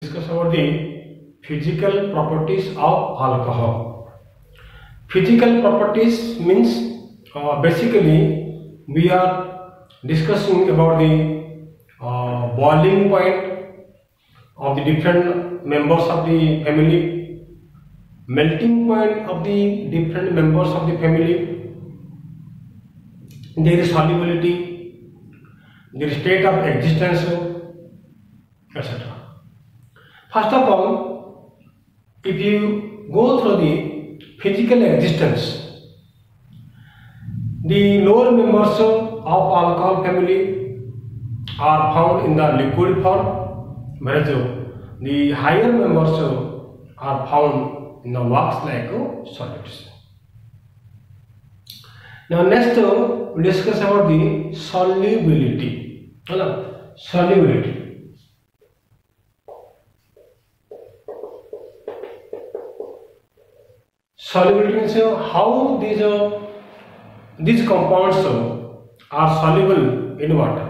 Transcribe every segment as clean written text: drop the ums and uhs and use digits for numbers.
Discuss about the physical properties of alcohol. Physical properties means basically we are discussing about the boiling point of the different members of the family, melting point of the different members of the family, their solubility, their state of existence, etc. First of all, if you go through the physical existence, the lower members of alcohol family are found in the liquid form, whereas the higher members are found in the wax-like solids. Now next we discuss about the solubility. Solubility. Solubility means how these compounds are soluble in water.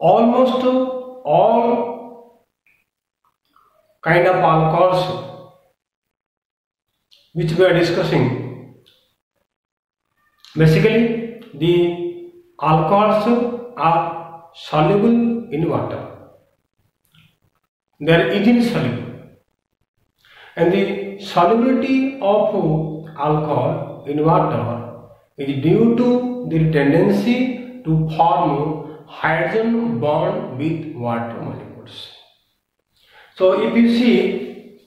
Almost all kind of alcohols which we are discussing, basically the alcohols are soluble in water. They are easily soluble. And the solubility of alcohol in water is due to the tendency to form hydrogen bond with water molecules. So if you see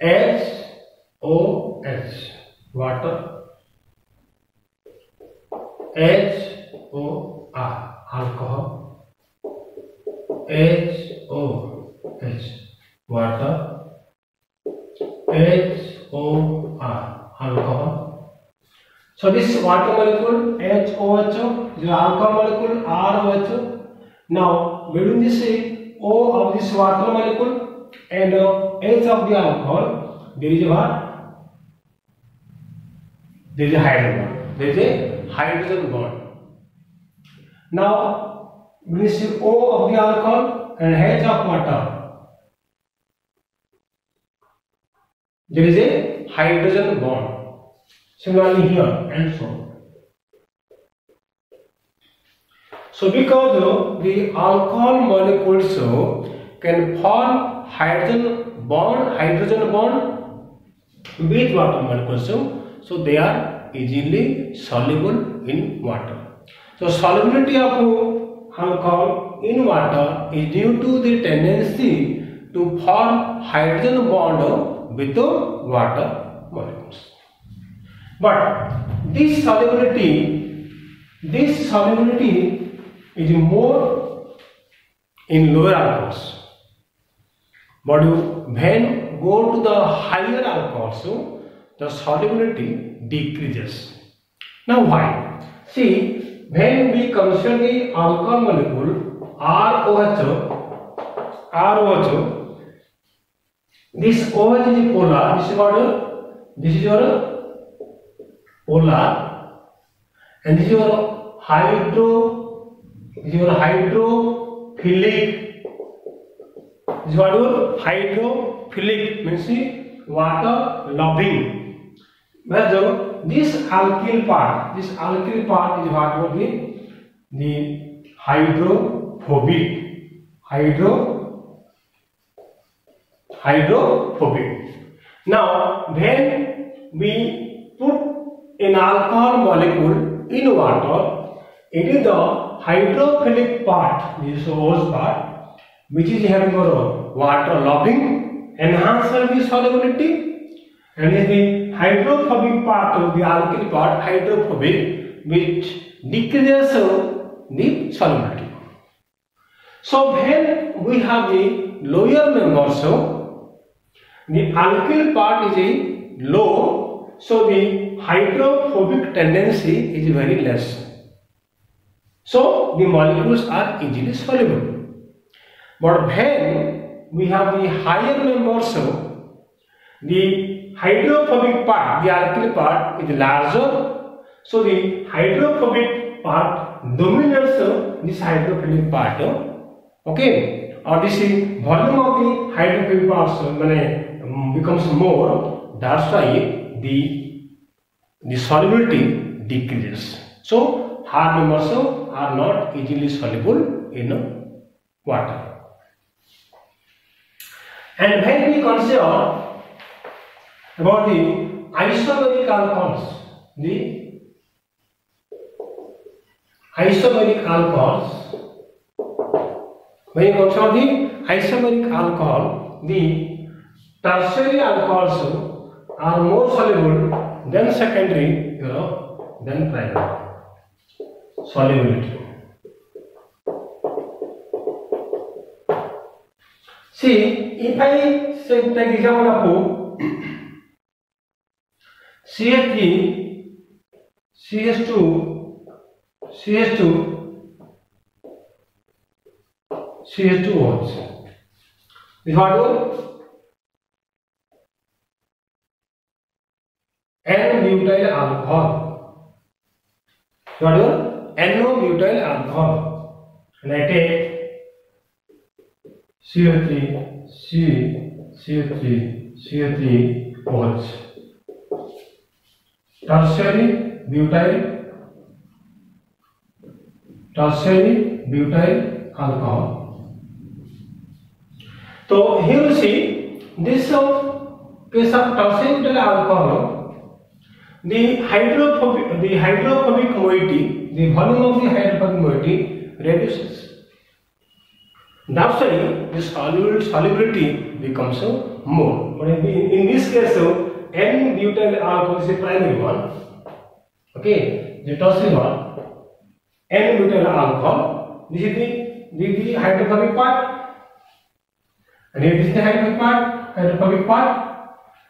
HOH, water, HOR, alcohol, HOH, water, HOR, alcohol. So this water molecule HOH is alcohol molecule ROH. Now between this O of this water molecule and H of the alcohol, there is a what? There is a hydrogen bond. There is a hydrogen bond. Now this is O of the alcohol and H of water. There is a hydrogen bond. Similarly here and so on. So because the alcohol molecules can form hydrogen bond with water molecules, so they are easily soluble in water. So solubility of alcohol in water is due to the tendency to form hydrogen bond with the water molecules. But this solubility is more in lower alcohols. But when go to the higher alcohols, the solubility decreases. Now why? See, when we consider the alcohol molecule ROH, this OH is polar. This is your polar, and this is your hydrophilic. This is what your hydrophilic means water loving. Whereas this alkyl part is what would be the hydrophobic. Now when we put an alcohol molecule in water, it is the hydrophilic part, this OH part, which is having water loving, enhancer the solubility, and is the hydrophobic part of the alkyl part, hydrophobic, which decreases the solubility. So when we have the lower members, the alkyl part is low, so the hydrophobic tendency is very less. So the molecules are easily soluble. But when we have the higher members, the hydrophobic part, the alkyl part is larger, so the hydrophobic part dominates this hydrophilic part Okay, or this volume of the hydrophobic parts becomes more. That's why the solubility decreases. So hard members are not easily soluble in water. And when we consider about the isomeric alcohols, when you consider the isomeric alcohol, the tertiary alcohols are more soluble than secondary, than primary solubility. See, if I say take example of CH3, CH2, CH2OH. This what N-butyl alcohol. What N-butyl alcohol. And I take CH3, CH3OH. Tertiary butyl alcohol. So here you see this case of tertiary butyl alcohol, the hydrophobic moiety, the volume of the hydrophobic moiety reduces. That's why the solubility becomes more. But in this case, N-butyl alcohol is the primary one. Okay, the tertiary one, N-butyl alcohol. This is the hydrophobic part. And here this is the hydrophobic part.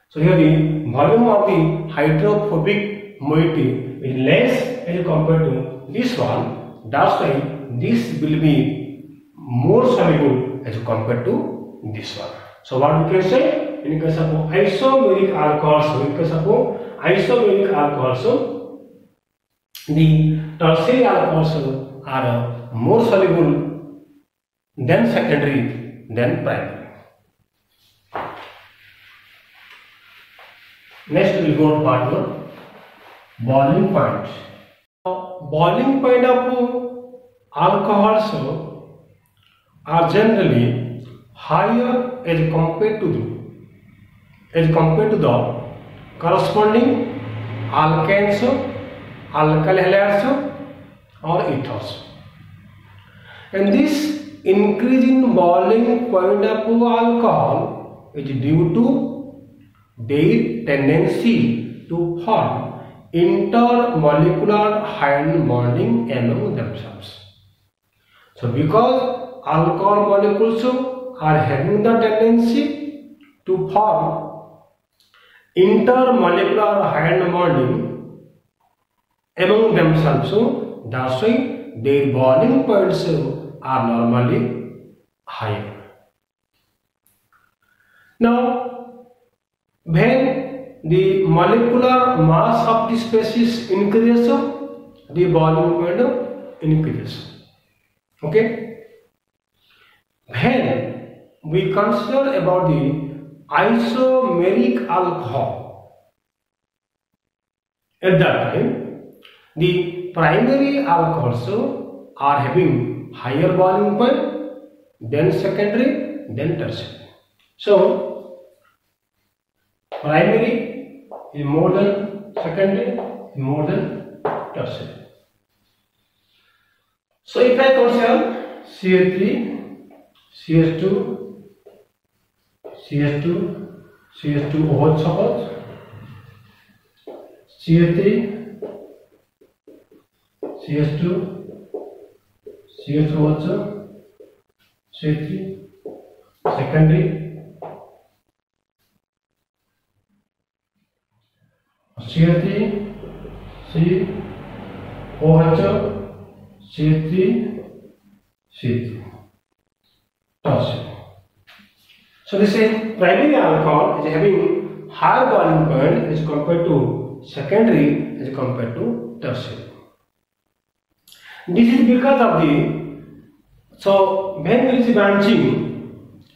So here the volume of the hydrophobic moiety is less as compared to this one. That's why this will be more soluble as compared to this one. So what we can say, in case of isomeric alcohols, the tertiary alcohols are more soluble than secondary than primary. Next we will go to part 1, boiling point. Boiling point of alcohols are generally higher as compared to the corresponding alkanes, alkyl halides or ethers. And this increase in boiling point of alcohol is due to their tendency to form intermolecular ion bonding among themselves. So because alcohol molecules are having the tendency to form intermolecular ion bonding among themselves, that's why their boiling points are normally higher. Now, when the molecular mass of the species increases, the boiling point increases. Okay. When we consider about the isomeric alcohol, at that time the primary alcohols are having higher boiling point than secondary than tertiary. So primary is more than secondary, more than tertiary. So if I consider CH3, CH2, CH2OH suppose, CH3, CH2, CH2OH, CH3, secondary, CH3, COH, CH3, CH3, tertiary. So this is primary alcohol is having higher boiling point as compared to secondary as compared to tertiary. This is because of the So when there is branching,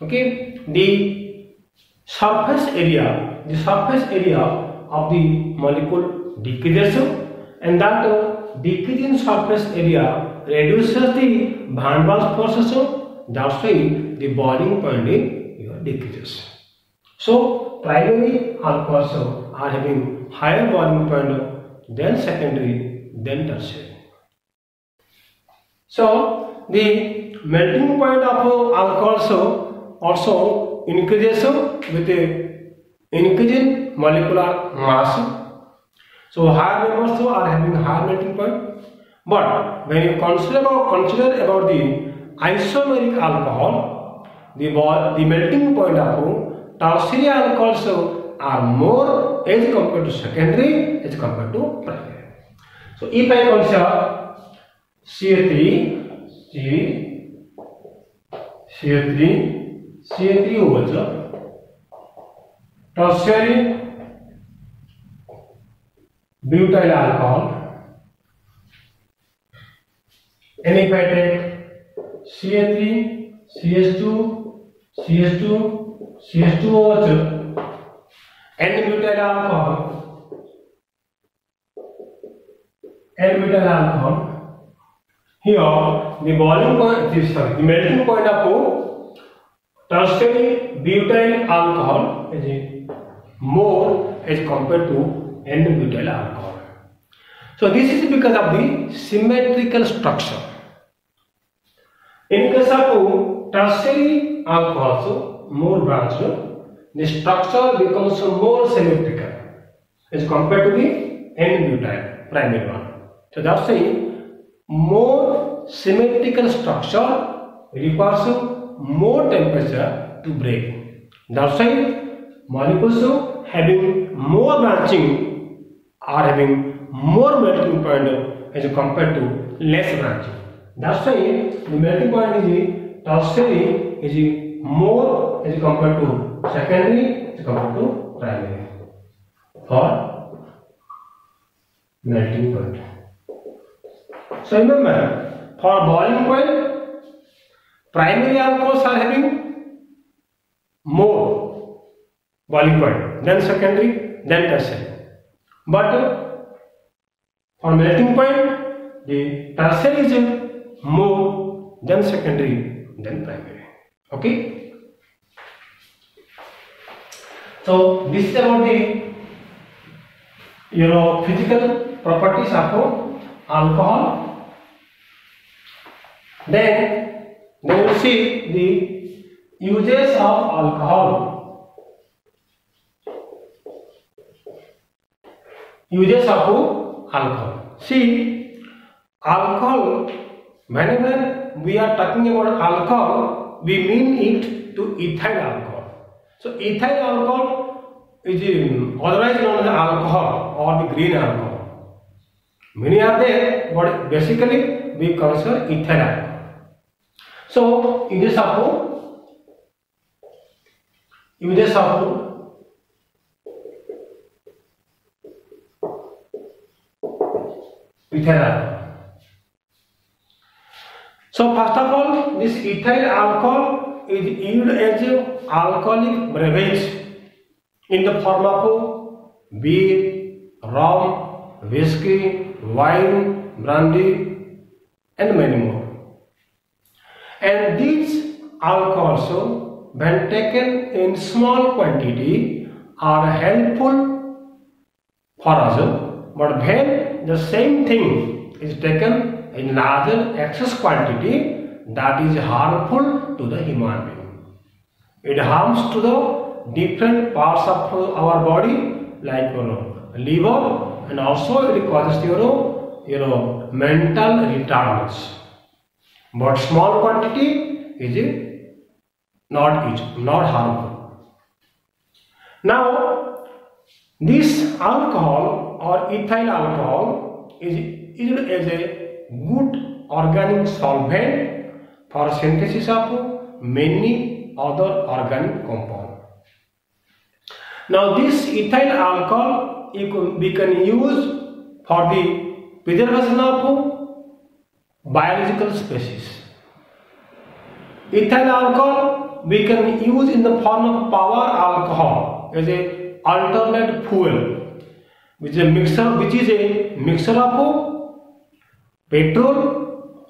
okay, the surface area of the molecule decreases, and that decreasing surface area reduces the van der Waals forces. That's why the boiling point decreases. So primary alcohols are having higher boiling point than secondary, then tertiary. So the melting point of alcohols also increases with the increasing molecular mass. So higher members are having higher melting point. But when you consider about the isomeric alcohol, the melting point of tertiary alcohols are more as compared to secondary as compared to primary. So if I consider CA3 was tertiary butyl alcohol, and if I take CA3, CH2, CH2OH, and butyl alcohol, here the boiling point, the melting point of tertiary butyl alcohol is more as compared to N-butyl alcohol. So this is because of the symmetrical structure. In case of tertiary alcohols, more branched, the structure becomes more symmetrical as compared to the N-butyl primary one. So that's why more symmetrical structure requires more temperature to break. That's why molecules having more branching are having more melting point as compared to less branching. That's why the melting point is tertiary is more as compared to secondary as compared to primary for melting point. So remember, for boiling point, primary alcohols are having more boiling point than secondary, then tertiary. But for melting point, the tertiary is more than secondary, then primary. Okay. So this is about the physical properties of alcohol. Then we will see the uses of alcohol. Uses of alcohol. See, alcohol, whenever we are talking about alcohol, we mean it to ethyl alcohol. So ethyl alcohol is otherwise known as alcohol or the green alcohol. Many are there, but basically we consider ethyl alcohol. So uses of ethyl alcohol. So first of all, this ethyl alcohol is used as an alcoholic beverage in the form of beer, rum, whiskey, wine, brandy, and many more. And these alcohols, when taken in small quantity, are helpful for us, but when the same thing is taken in larger excess quantity, that is harmful to the human being. It harms to the different parts of our body, like liver, and also it causes mental retardation. But small quantity is not harmful. Now, this alcohol or ethyl alcohol is used as a good organic solvent for synthesis of many other organic compounds. Now, this ethyl alcohol we can use for the preservation of biological species. ethyl alcohol we can use in the form of power alcohol as a alternate fuel, which is a mixture of petrol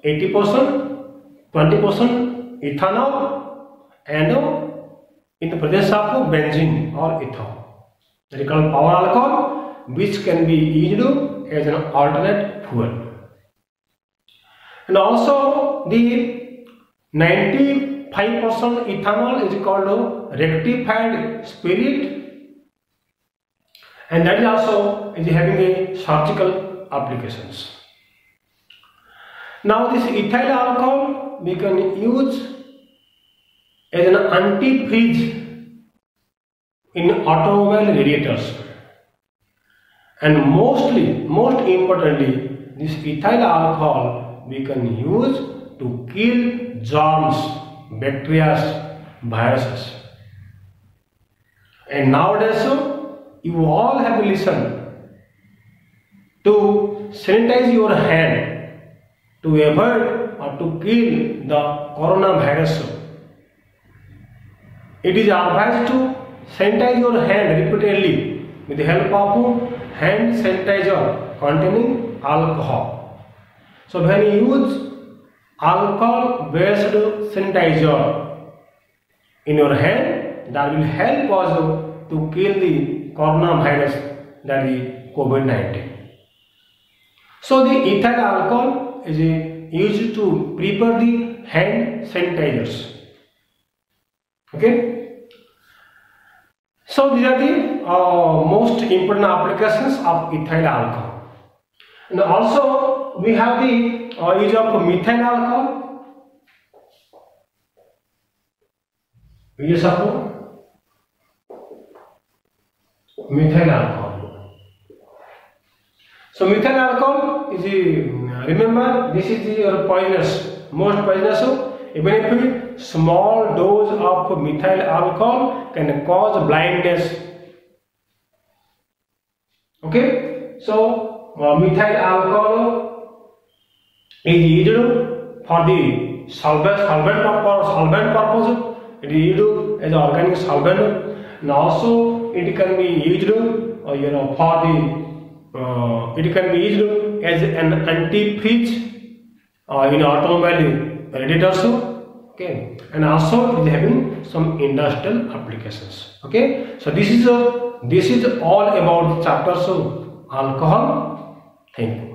80%, 20% ethanol, and in the presence of benzene or ethanol. That is called power alcohol, which can be used as an alternate fuel. And also the 95% ethanol is called rectified spirit, and that is also having a surgical applications. Now this ethyl alcohol we can use as an antifreeze in automobile radiators, and most importantly, this ethyl alcohol we can use to kill germs, bacteria, viruses. And nowadays you all have listened to sanitize your hand to avoid or to kill the coronavirus. It is advised to sanitize your hand repeatedly with the help of hand sanitizer containing alcohol. So when you use alcohol based sanitizer in your hand, that will help us to kill the coronavirus, that is COVID-19. So the ethyl alcohol is used to prepare the hand sanitizers. Okay. So these are the most important applications of ethyl alcohol. And also we have the use of methyl alcohol. Use of methyl alcohol. So methyl alcohol is remember, this is the poisonous, most poisonous. Even if small dose of methyl alcohol can cause blindness. Okay, so methyl alcohol is used for the solvent purpose. It is used as an organic solvent, and also it can be used for the it can be used as an antifreeze in automobile radiators. Okay, and also it is having some industrial applications. Okay, so this is all about the chapters of alcohol. Thank you.